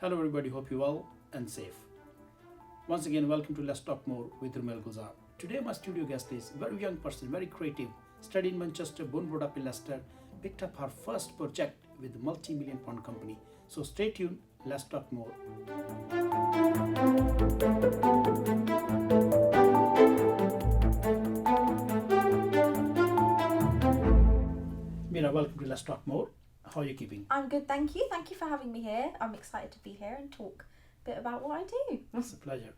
Hello everybody, hope you're well and safe. Once again, welcome to Let's Talk More with Romail Gulzar. Today my studio guest is a very young person, very creative, studied in Manchester, born brought up in Leicester, picked up her first project with a multi-million pound company. So stay tuned, let's talk more. Ameerah, welcome to Let's Talk More. How are you keeping? I'm good, thank you. Thank you for having me here. I'm excited to be here and talk a bit about what I do. It's a pleasure.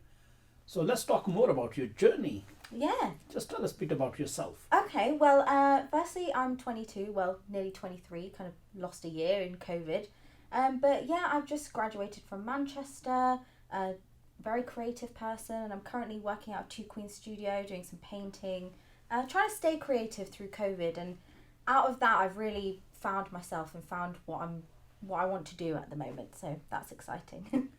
So let's talk more about your journey. Yeah. Just tell us a bit about yourself. Okay, well, firstly, I'm 22, well, nearly 23, kind of lost a year in COVID. But yeah, I've just graduated from Manchester, a very creative person, and I'm currently working out of Two Queens Studio, doing some painting, trying to stay creative through COVID. And out of that, I've really found myself and found what I want to do at the moment. So that's exciting.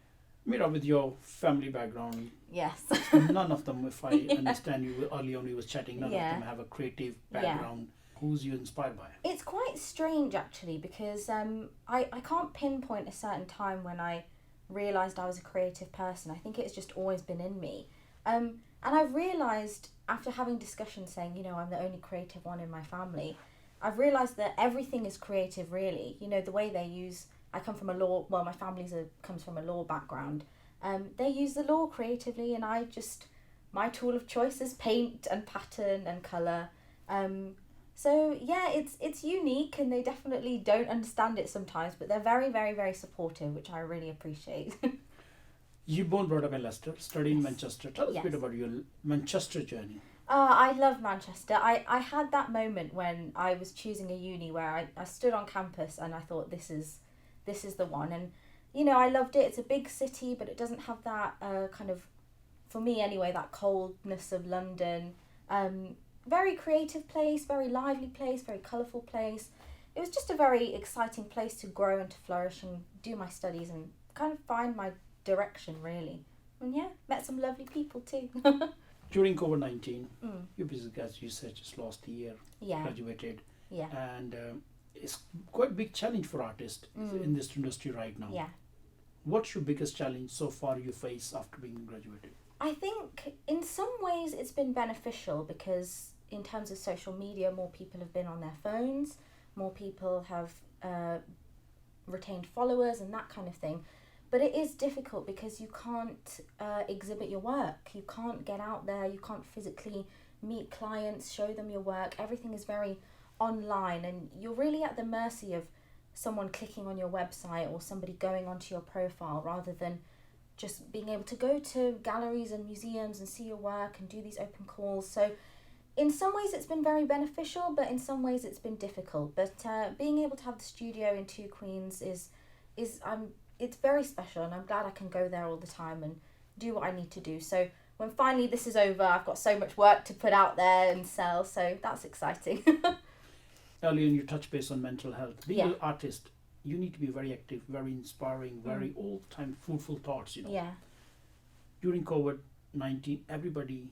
Ameerah, with your family background, Yes. none of them, if I understand you early on, we was chatting, none of them have a creative background. Who's you inspired by? It's quite strange actually because I can't pinpoint a certain time when I realised I was a creative person. I think it's just always been in me. And I've realised after having discussions saying, I'm the only creative one in my family, I've realised that everything is creative really. The way they use, I come from my family comes from a law background. They use the law creatively, and my tool of choice is paint and pattern and colour. So yeah, it's unique, and they definitely don't understand it sometimes, but they're very, very, very supportive, which I really appreciate. You born brought up in Leicester, studied in Manchester. Tell us a bit about your Manchester journey. I love Manchester. I had that moment when I was choosing a uni where I stood on campus and I thought this is the one, and I loved it. It's a big city, but it doesn't have that kind of, for me anyway, that coldness of London. Very creative place, very lively place, very colourful place. It was just a very exciting place to grow and to flourish and do my studies and kind of find my direction really. And yeah, met some lovely people too. During COVID-19, you basically, as you said, just lost a year, Yeah. graduated. Yeah. And it's quite a big challenge for artists in this industry right now. Yeah. What's your biggest challenge so far you face after being graduated? I think in some ways it's been beneficial because in terms of social media, more people have been on their phones, more people have retained followers and that kind of thing. But it is difficult because you can't exhibit your work. You can't get out there. You can't physically meet clients, show them your work. Everything is very online, and you're really at the mercy of someone clicking on your website or somebody going onto your profile rather than just being able to go to galleries and museums and see your work and do these open calls. So in some ways it's been very beneficial, but in some ways it's been difficult. But being able to have the studio in Two Queens it's very special, and I'm glad I can go there all the time and do what I need to do. So when finally this is over, I've got so much work to put out there and sell, so that's exciting. Earlier you touched base on mental health. Being an artist, you need to be very active, very inspiring, very all-time fruitful thoughts, Yeah. During COVID-19, everybody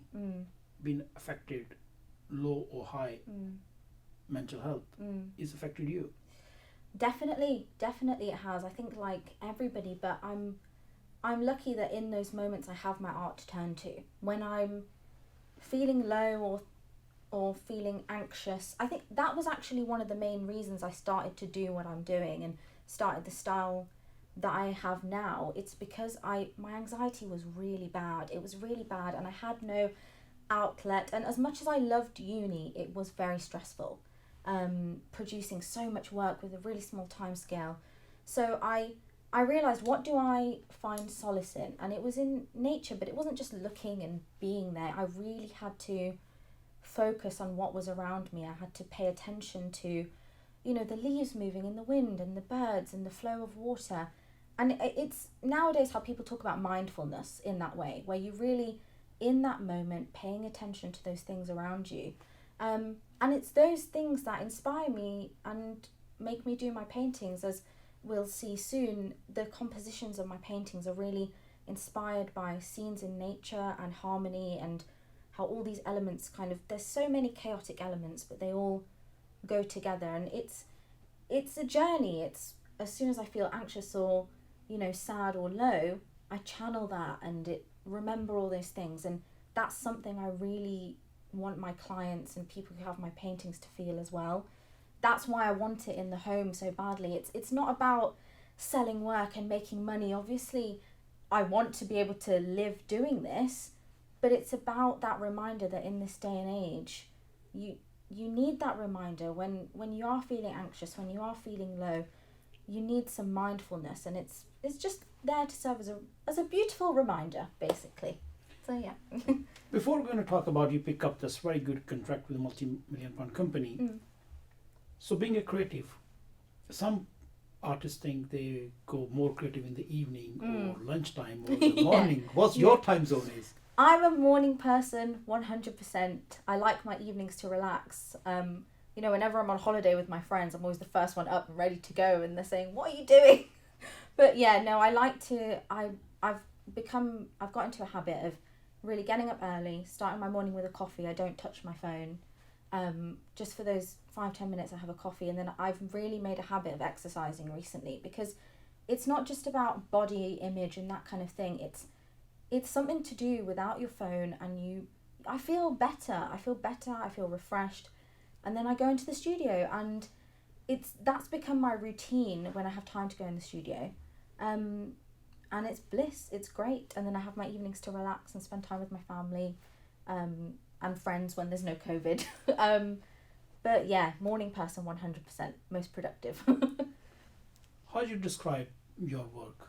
been affected, low or high mental health. It's affected you. Definitely it has. I think like everybody, but I'm lucky that in those moments I have my art to turn to. When I'm feeling low or feeling anxious, I think that was actually one of the main reasons I started to do what I'm doing and started the style that I have now. It's because my anxiety was really bad. It was really bad, and I had no outlet. And as much as I loved uni, it was very stressful. Producing so much work with a really small time scale. So I realised, what do I find solace in? And it was in nature, but it wasn't just looking and being there. I really had to focus on what was around me. I had to pay attention to, the leaves moving in the wind and the birds and the flow of water. And it's nowadays how people talk about mindfulness in that way, where you really, in that moment, paying attention to those things around you. And it's those things that inspire me and make me do my paintings. As we'll see soon, the compositions of my paintings are really inspired by scenes in nature and harmony, and how all these elements there's so many chaotic elements, but they all go together. And it's a journey. It's as soon as I feel anxious or sad or low, I channel that and remember all those things. And that's something I really want my clients and people who have my paintings to feel as well. That's why I want it in the home so badly. It's not about selling work and making money. Obviously, I want to be able to live doing this, but it's about that reminder that in this day and age, you need that reminder when you are feeling anxious, when you are feeling low, you need some mindfulness, and it's just there to serve as a beautiful reminder, basically. So yeah. Before we're going to talk about, you pick up this very good contract with a multi-million-pound company. So being a creative, some artists think they go more creative in the evening or lunchtime or the morning. What's your time zone is? I'm a morning person, 100%. I like my evenings to relax. Whenever I'm on holiday with my friends, I'm always the first one up and ready to go, and they're saying, "What are you doing?" But yeah, no, I like to. I've got into a habit of really getting up early, starting my morning with a coffee. I don't touch my phone. Just for those 5-10 minutes, I have a coffee, and then I've really made a habit of exercising recently, because it's not just about body image and that kind of thing. It's something to do without your phone, and I feel better. I feel refreshed. And then I go into the studio, and that's become my routine when I have time to go in the studio. And it's bliss, it's great. And then I have my evenings to relax and spend time with my family, and friends when there's no COVID. But yeah, morning person, 100%, most productive. How do you describe your work?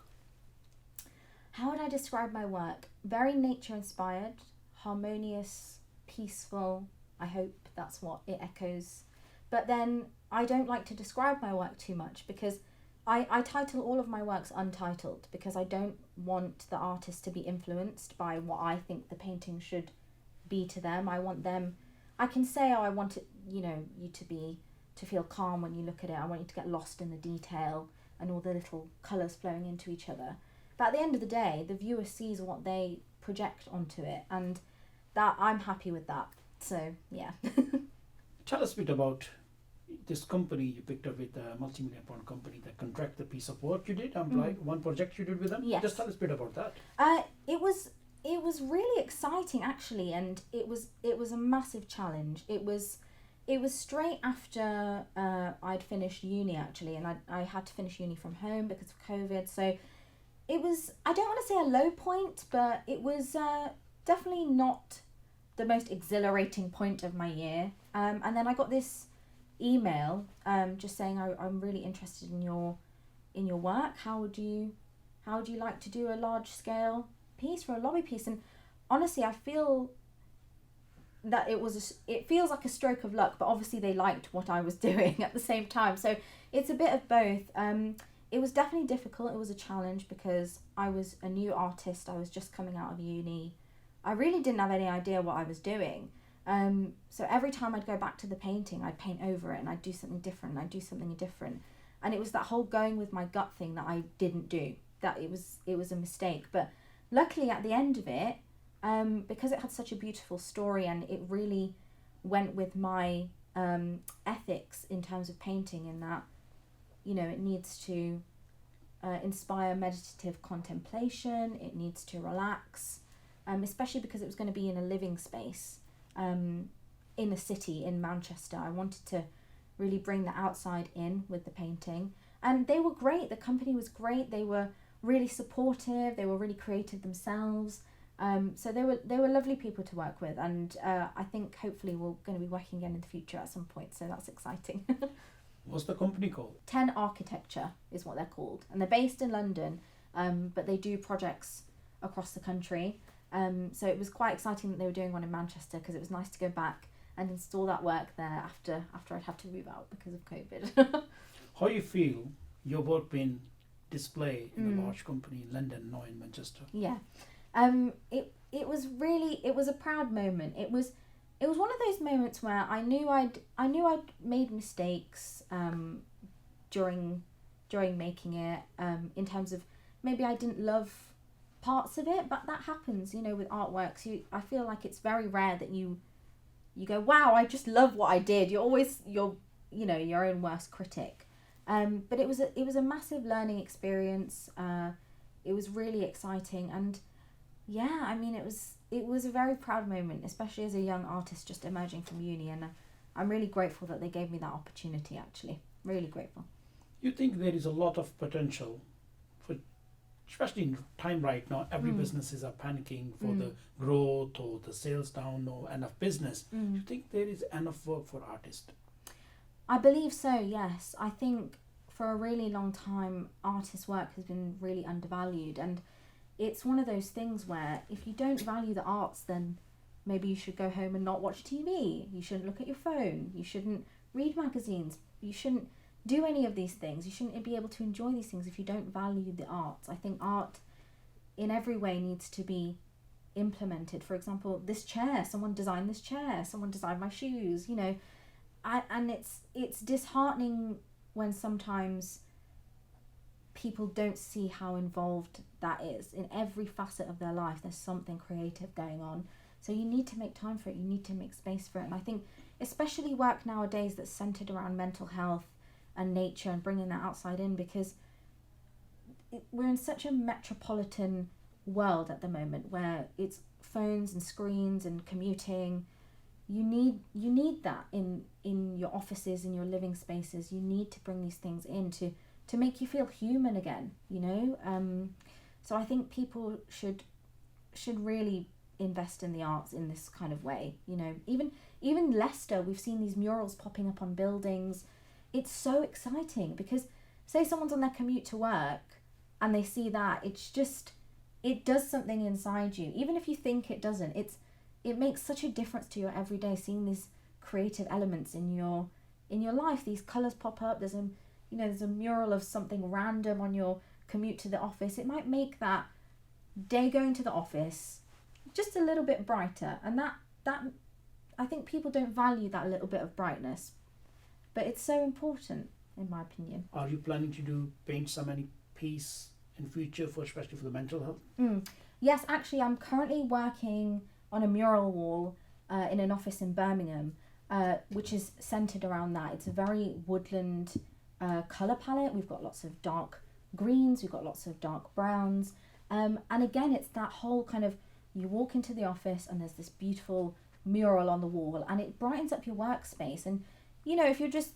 How would I describe my work? Very nature inspired, harmonious, peaceful. I hope that's what it echoes. But then I don't like to describe my work too much, because I title all of my works untitled, because I don't want the artist to be influenced by what I think the painting should be to them. I want them, I can say, oh, I want it, you to feel calm when you look at it. I want you to get lost in the detail and all the little colours flowing into each other. But at the end of the day, the viewer sees what they project onto it, and that I'm happy with that. So yeah. Tell us a bit about this company you picked up with, a multi-million-pound company that contract the piece of work you did. Right, one project you did with them. Yes. Just tell us a bit about that. It was really exciting, actually, and it was a massive challenge. It was straight after I'd finished uni, actually, and I had to finish uni from home because of COVID. So it was, I don't want to say a low point, but it was definitely not the most exhilarating point of my year. And then I got this email just saying, I'm really interested in your work. How would you like to do a large scale piece for a lobby piece? And honestly, I feel that it feels like a stroke of luck, but obviously they liked what I was doing at the same time. So it's a bit of both. It was definitely difficult. It was a challenge because I was a new artist. I was just coming out of uni. I really didn't have any idea what I was doing. So every time I'd go back to the painting, I'd paint over it and I'd do something different. And it was that whole going with my gut thing that I didn't do. That it was a mistake. But luckily at the end of it, because it had such a beautiful story and it really went with my ethics in terms of painting, in that, it needs to inspire meditative contemplation, it needs to relax, especially because it was going to be in a living space in a city in Manchester. I wanted to really bring the outside in with the painting, and they were great. The company was great. They were really supportive. They were really creative themselves. So they were lovely people to work with, and I think hopefully we're going to be working again in the future at some point. So that's exciting. What's the company called? 10 Architecture is what they're called, and they're based in London, but they do projects across the country. So it was quite exciting that they were doing one in Manchester, because it was nice to go back and install that work there after I'd had to move out because of COVID. How you feel your work being displayed in a large company in London, now in Manchester? Yeah. It was a proud moment. It was one of those moments where I knew I'd made mistakes during making it, in terms of maybe I didn't love parts of it, but that happens, with artworks. I feel like it's very rare that you go, wow, I just love what I did. You're always your own worst critic. But it was a massive learning experience. It was really exciting, and yeah, I mean, it was a very proud moment, especially as a young artist just emerging from uni, and I'm really grateful that they gave me that opportunity. Actually, really grateful. You think there is a lot of potential for, especially in time right now, every businesses are panicking for the growth or the sales down or enough business. You think there is enough work for artists? I believe so, yes. I think for a really long time, artist work has been really undervalued, and it's one of those things where if you don't value the arts, then maybe you should go home and not watch TV. You shouldn't look at your phone. You shouldn't read magazines. You shouldn't do any of these things. You shouldn't be able to enjoy these things if you don't value the arts. I think art in every way needs to be implemented. For example, this chair, someone designed this chair, someone designed my shoes, you know. And it's disheartening when sometimes people don't see how involved that is. In every facet of their life, there's something creative going on. So you need to make time for it. You need to make space for it. And I think especially work nowadays that's centered around mental health and nature and bringing that outside in, because we're in such a metropolitan world at the moment where it's phones and screens and commuting. You need that in your offices, in your living spaces. You need to bring these things in to make you feel human again, you know. So I think people should really invest in the arts in this kind of way, you know. Even Leicester, we've seen these murals popping up on buildings. It's so exciting because say someone's on their commute to work and they see that, it does something inside you. Even if you think it doesn't, it makes such a difference to your everyday, seeing these creative elements in your life. These colours pop up. There's a mural of something random on your commute to the office. It might make that day going to the office just a little bit brighter, and that I think people don't value that little bit of brightness, but it's so important in my opinion. Are you planning to paint some any piece in future especially for the mental health? Yes, actually I'm currently working on a mural wall in an office in Birmingham, which is centered around that. It's a very woodland color palette. We've got lots of dark greens, we've got lots of dark browns, and again it's that whole kind of, you walk into the office and there's this beautiful mural on the wall and it brightens up your workspace. And you know, if you're just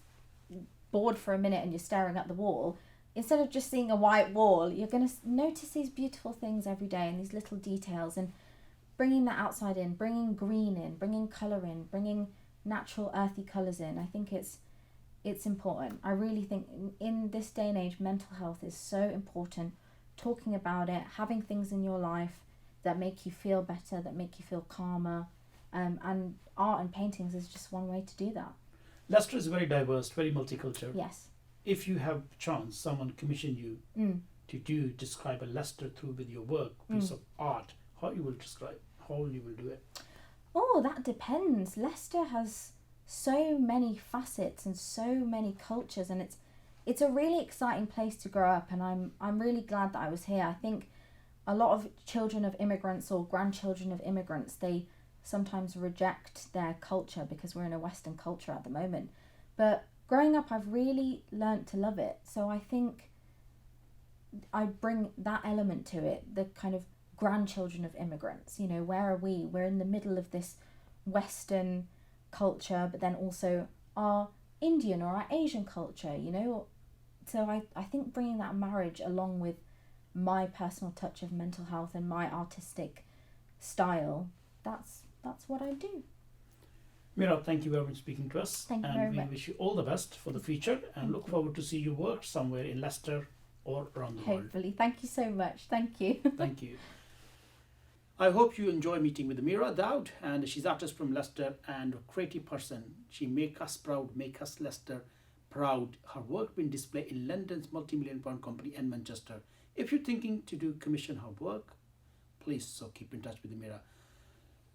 bored for a minute and you're staring at the wall, instead of just seeing a white wall, you're going to notice these beautiful things every day and these little details, and bringing that outside in, bringing green in, bringing colour in, bringing natural earthy colours in. I think it's important. I really think in this day and age, mental health is so important. Talking about it, having things in your life that make you feel better, that make you feel calmer, and art and paintings is just one way to do that. Leicester is very diverse, very multicultural. Yes. If you have chance, someone commission you to describe a Leicester through with your work, piece of art, how you will do it? Oh, that depends. Leicester has so many facets and so many cultures, and it's a really exciting place to grow up, and I'm really glad that I was here. I think a lot of children of immigrants or grandchildren of immigrants, they sometimes reject their culture because we're in a Western culture at the moment. But growing up, I've really learnt to love it. So I think I bring that element to it, the kind of grandchildren of immigrants. You know, where are we? We're in the middle of this Western culture, but then also our Indian or our Asian culture, you know. So I think bringing that marriage along with my personal touch of mental health and my artistic style, that's what I do. Ameerah, thank you very much for speaking to us. Thank you very much. And we wish you all the best for the future and look forward to see your work somewhere in Leicester or around the world. Hopefully. Thank you so much. Thank you. Thank you. I hope you enjoy meeting with Ameerah Dawood, and she's artist from Leicester and a creative person. She make us proud, make us Leicester proud. Her work been displayed in London's multi-million-pound company and Manchester. If you're thinking to do commission her work, please keep in touch with Ameerah.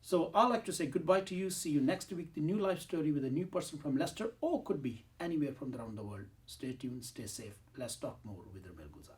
So I'd like to say goodbye to you. See you next week. The new life story with a new person from Leicester, or could be anywhere from around the world. Stay tuned, stay safe. Let's talk more with Romail Gulzar.